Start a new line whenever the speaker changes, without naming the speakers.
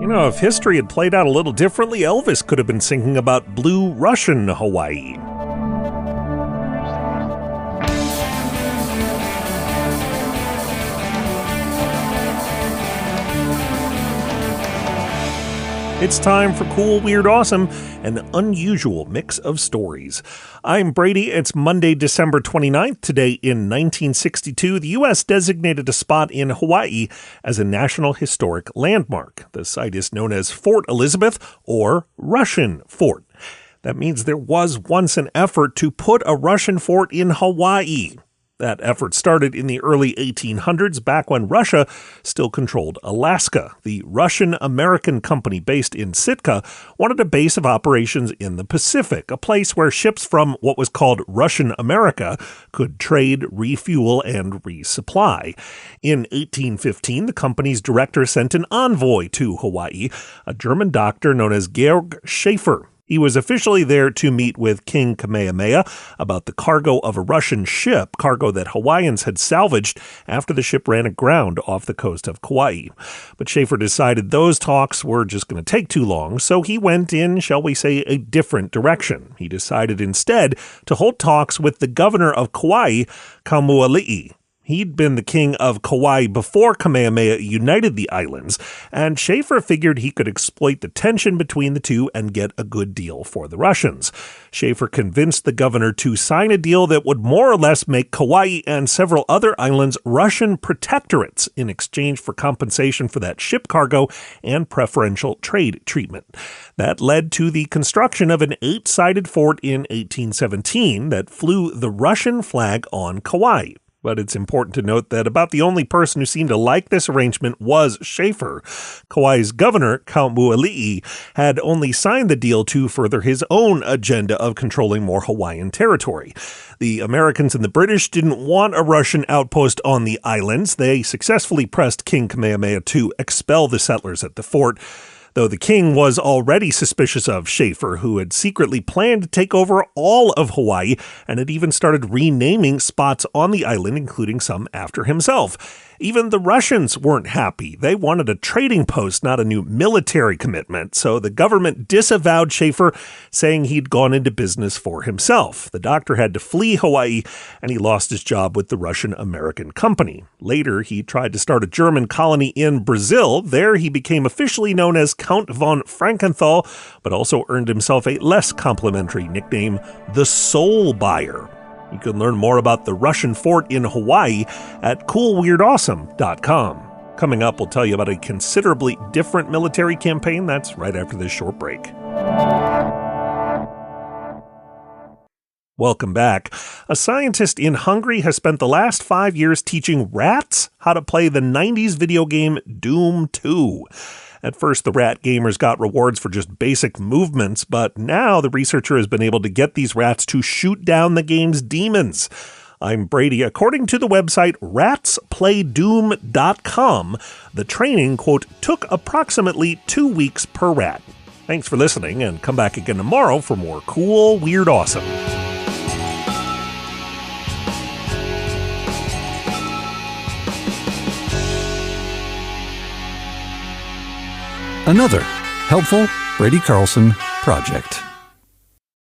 You know, if history had played out a little differently, Elvis could have been singing about blue Russian Hawaii. It's time for Cool, Weird, Awesome, an unusual mix of stories. I'm Brady. It's Monday, December 29th. Today in 1962, the U.S. designated a spot in Hawaii as a National Historic Landmark. The site is known as Fort Elizabeth, or Russian Fort. That means there was once an effort to put a Russian fort in Hawaii. That effort started in the early 1800s, back when Russia still controlled Alaska. The Russian-American company based in Sitka wanted a base of operations in the Pacific, a place where ships from what was called Russian America could trade, refuel, and resupply. In 1815, the company's director sent an envoy to Hawaii, a German doctor known as Georg Schäffer. He was officially there to meet with King Kamehameha about the cargo of a Russian ship, cargo that Hawaiians had salvaged after the ship ran aground off the coast of Kauai. But Schäffer decided those talks were just going to take too long, so he went in, shall we say, a different direction. He decided instead to hold talks with the governor of Kauai, Kaumoali'i. He'd been the king of Kauai before Kamehameha united the islands, and Schäffer figured he could exploit the tension between the two and get a good deal for the Russians. Schäffer convinced the governor to sign a deal that would more or less make Kauai and several other islands Russian protectorates in exchange for compensation for that ship cargo and preferential trade treatment. That led to the construction of an 8-sided fort in 1817 that flew the Russian flag on Kauai. But it's important to note that about the only person who seemed to like this arrangement was Schäffer. Kauai's governor, Kaumoali'i, had only signed the deal to further his own agenda of controlling more Hawaiian territory. The Americans and the British didn't want a Russian outpost on the islands. They successfully pressed King Kamehameha to expel the settlers at the fort, though the king was already suspicious of Schäffer, who had secretly planned to take over all of Hawaii and had even started renaming spots on the island, including some after himself. Even the Russians weren't happy. They wanted a trading post, not a new military commitment, so the government disavowed Schäffer, saying he'd gone into business for himself. The doctor had to flee Hawaii, and he lost his job with the Russian-American company. Later, he tried to start a German colony in Brazil. There, he became officially known as Count von Frankenthal, but also earned himself a less complimentary nickname, the Soul Buyer. You can learn more about the Russian fort in Hawaii at coolweirdawesome.com. Coming up, we'll tell you about a considerably different military campaign. That's right after this short break. Welcome back. A scientist in Hungary has spent the last 5 years teaching rats how to play the 90s video game Doom 2. At first, the rat gamers got rewards for just basic movements, but now the researcher has been able to get these rats to shoot down the game's demons. I'm Brady. According to the website ratsplaydoom.com, the training, quote, took approximately 2 weeks per rat. Thanks for listening, and come back again tomorrow for more Cool, Weird, Awesome.
Another helpful Brady Carlson project.